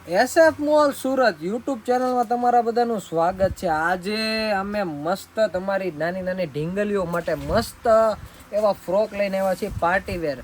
SF mall Surat YouTube ચેનલમાં તમારા બધાનું સ્વાગત છે. આજે અમે મસ્ત તમારી નાની નાની ઢીંગલીઓ માટે મસ્ત એવા ફ્રોક લઈને આવ્યા છીએ પાર્ટી વેર.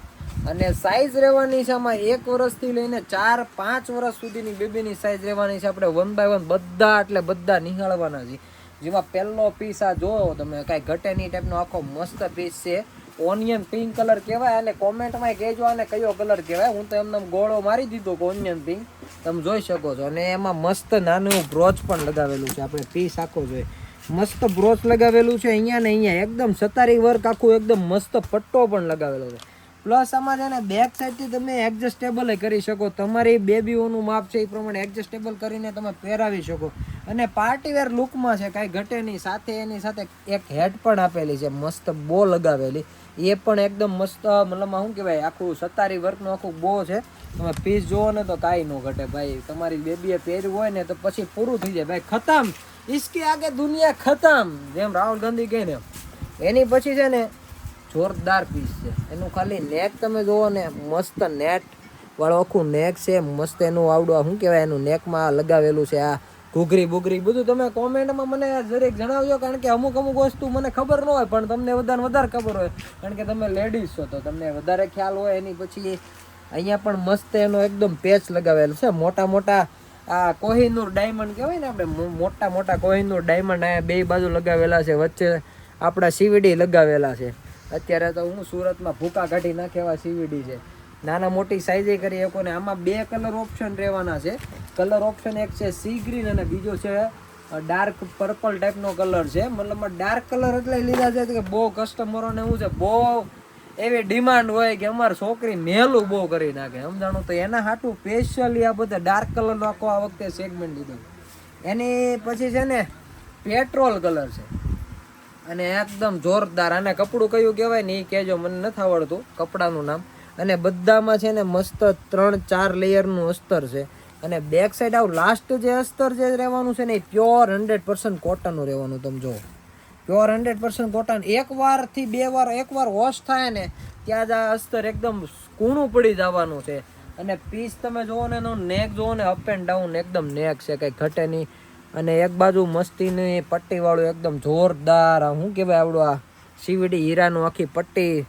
અને સાઇઝ રહેવાની છે આમાં 1 વર્ષથી લઈને 4-5 વર્ષ સુધીની બેબીની સાઇઝ રહેવાની છે. આપણે 1 બાય 1 બધા એટલે બધા નિહાળવાના છે. જેમાં પહેલો પીસ આ જોવો તમે, કાંઈ ઘટે નહીં ટાઈપનો આખો મસ્ત પીસ છે. ઓનિયન પિંક કલર કહેવાય. એટલે કોમેન્ટમાં કહેજો આને કયો કલર કહેવાય. હું તો એમને ગોળો મારી દીધો કે ઓનિયન પિંક, તમે જોઈ શકો છો. અને એમાં મસ્ત નાનું બ્રોચ પણ લગાવેલું છે. આપણે પીસ આખો જોઈએ, મસ્ત બ્રોચ લગાવેલું છે અહીંયા ને અહીંયા. એકદમ સતારી વર્ક આખું, એકદમ મસ્ત પટ્ટો પણ લગાવેલો છે. પ્લસ આમાં છે ને બેક સાઈડથી તમે એડજસ્ટેબલ કરી શકો. તમારી બેબીઓનું માપ છે એ પ્રમાણે એડજસ્ટેબલ કરીને તમે પહેરાવી શકો. અને પાર્ટીવેર લુકમાં છે, કાંઈ ઘટે નહીં. સાથે એની સાથે એક હેડ પણ આપેલી છે, મસ્ત બો લગાવેલી. એ પણ એકદમ મસ્ત, મતલબ શું કહેવાય, આખું સતારી વર્કનું આખું બો છે. તમે પીસ જોવો ને તો કાંઈ ન ઘટે ભાઈ. તમારી બેબીએ પહેર્યું હોય ને તો પછી પૂરું થઈ જાય ભાઈ, ખતમ. ઇસકે આગે દુનિયા ખતમ, જેમ રાહુલ ગાંધી કહે ને. એની પછી છે ને જોરદાર પીસ છે. એનું ખાલી નેક તમે જોવો ને, મસ્ત નેટ વાળું આખું નેક છે. મસ્ત એનું આવડું શું કહેવાય, એનું નેકમાં લગાવેલું છે આ ઘૂઘરી બુઘરી બધું. તમે કોમેન્ટમાં મને જરીક જણાવજો, કારણ કે અમુક વસ્તુ મને ખબર ન હોય, પણ તમને વધારે ખબર હોય, કારણ કે તમે લેડીઝ છો તો તમને વધારે ખ્યાલ હોય. એની પછી અહીંયા પણ મસ્ત એનો એકદમ પેચ લગાવેલું છે. મોટા આ કોહિનૂર ડાયમંડ કહેવાય ને, આપણે મોટા કોહિનૂર ડાયમંડ અહીંયા બે બાજુ લગાવેલા છે. વચ્ચે આપણા સીવીડી લગાવેલા છે. અત્યારે તો હું સુરતમાં ભૂકા કાઢી નાખે એવા સીવીડી છે. નાના મોટી સાઈઝે કરી શકો ને. આમાં 2 કલર ઓપ્શન રહેવાના છે. કલર ઓપ્શન એક છે સી ગ્રીન અને બીજો છે ડાર્ક પર્પલ ટાઈપનો કલર છે. મતલબ ડાર્ક કલર એટલે લીધા છે કે બહુ કસ્ટમરોને એવું છે, બહુ એવી ડિમાન્ડ હોય કે અમારી છોકરી મેલું બહુ કરી નાખે, સમજાણું. તો એના હાટું સ્પેશિયલી આ બધા ડાર્ક કલરનો આખો આ વખતે સેગમેન્ટ લીધો. એની પછી છે ને પેટ્રોલ કલર છે અને એકદમ જોરદાર. અને કપડું કયું કહેવાય ને એ કહેજો, મને નથી આવડતું કપડાનું નામ. અને બધામાં છે ને મસ્ત 3-4 લેયરનું અસ્તર છે. અને બેક સાઈડ આવું લાસ્ટ જે અસ્તર જે રહેવાનું છે ને એ પ્યોર 100% કોટનનું રહેવાનું. તમે જુઓ, પ્યોર 100% કોટન. એકવાર વોશ થાય ને ત્યાં જ આ અસ્તર એકદમ કૂણું પડી જવાનું છે. અને પીસ તમે જુઓ ને, એનો નેક જુઓ ને, અપ એન્ડ ડાઉન એકદમ નેક છે, કંઈ ઘટે નહીં. અને એક બાજુ મસ્તીની પટ્ટીવાળું એકદમ જોરદાર, શું કહેવાય, આવડું આ સીવીડી હીરાનું આખી પટ્ટી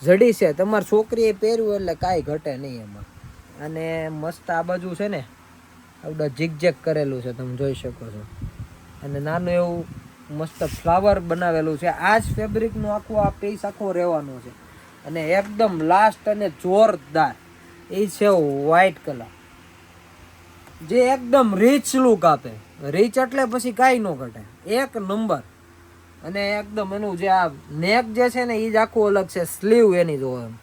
જડી છે. તમારી છોકરીએ પહેર્યું એટલે કાંઈ ઘટે નહીં એમાં. અને મસ્ત આ બાજુ છે ને આવડું ઝીગઝેગ કરેલું છે, તમે જોઈ શકો છો. અને નાનું એવું મસ્ત ફ્લાવર બનાવેલું છે. આ જ ફેબ્રિકનું આખું આ પીસ આખો રહેવાનો છે. અને એકદમ લાસ્ટ અને જોરદાર એ છે વ્હાઈટ કલર, જે એકદમ રીચ લુક આપે. રીચ એટલે પછી કાંઈ ન ઘટે, એક નંબર. અને એકદમ એનું જે આ નેક જે છે ને એ જ આખું અલગ છે. સ્લીવ એની જો એમ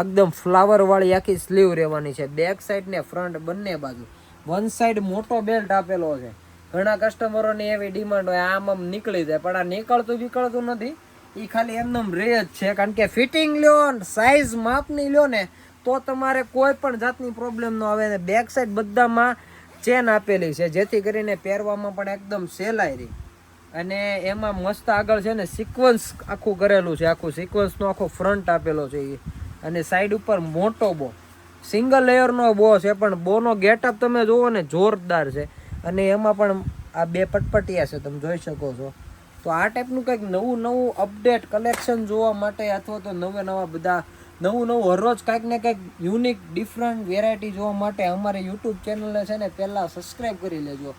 એકદમ ફ્લાવર વાળી આખી સ્લીવ રહેવાની છે. બેક સાઈડ ને ફ્રન્ટ બંને બાજુ. વન સાઈડ મોટો બેલ્ટ આપેલો છે. ઘણા કસ્ટમરોની એવી ડિમાન્ડ હોય આમ નીકળી જાય, પણ આ નીકળતું નથી. એ ખાલી એમનેમ રહે જ છે, કારણ કે ફિટિંગ લ્યો, સાઈઝ માપની લ્યો ને તો તમારે કોઈ પણ જાતની પ્રોબ્લેમ ન આવે. ને બેક સાઈડ બધામાં ચેન આપેલી છે, જેથી કરીને પહેરવામાં પણ એકદમ સહેલાઈ રહી. અને એમાં મસ્ત આગળ છે ને સિક્વન્સ આખું કરેલું છે. આખું સિક્વન્સનો આખો ફ્રન્ટ આપેલો છે એ. અને સાઈડ ઉપર મોટો બો, સિંગલ લેયરનો બો છે, પણ બોનો ગેટઅપ તમે જુઓ ને જોરદાર છે. અને એમાં પણ આ 2 પટપટિયા છે, તમે જોઈ શકો છો. તો આ ટાઈપનું કંઈક નવું અપડેટ કલેક્શન જોવા માટે, અથવા તો નવા બધા નવું હરરોજ કાંઈક ને કંઈક યુનિક ડિફરન્ટ વેરાયટી જોવા માટે અમારી યુટ્યુબ ચેનલને છે ને પહેલાં સબસ્ક્રાઈબ કરી લેજો.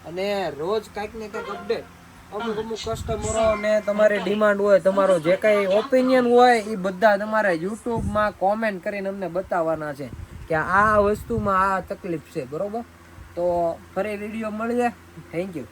અને રોજ કાંઈક ને કંઈક અપડેટ અમુક કસ્ટમરોને તમારી ડિમાન્ડ હોય, તમારો જે કાંઈ ઓપિનિયન હોય એ બધા તમારે યુટ્યુબમાં કોમેન્ટ કરીને અમને બતાવવાના છે કે આ વસ્તુમાં આ તકલીફ છે, બરોબર. તો ફરી વિડીયો મળીએ. Thank you.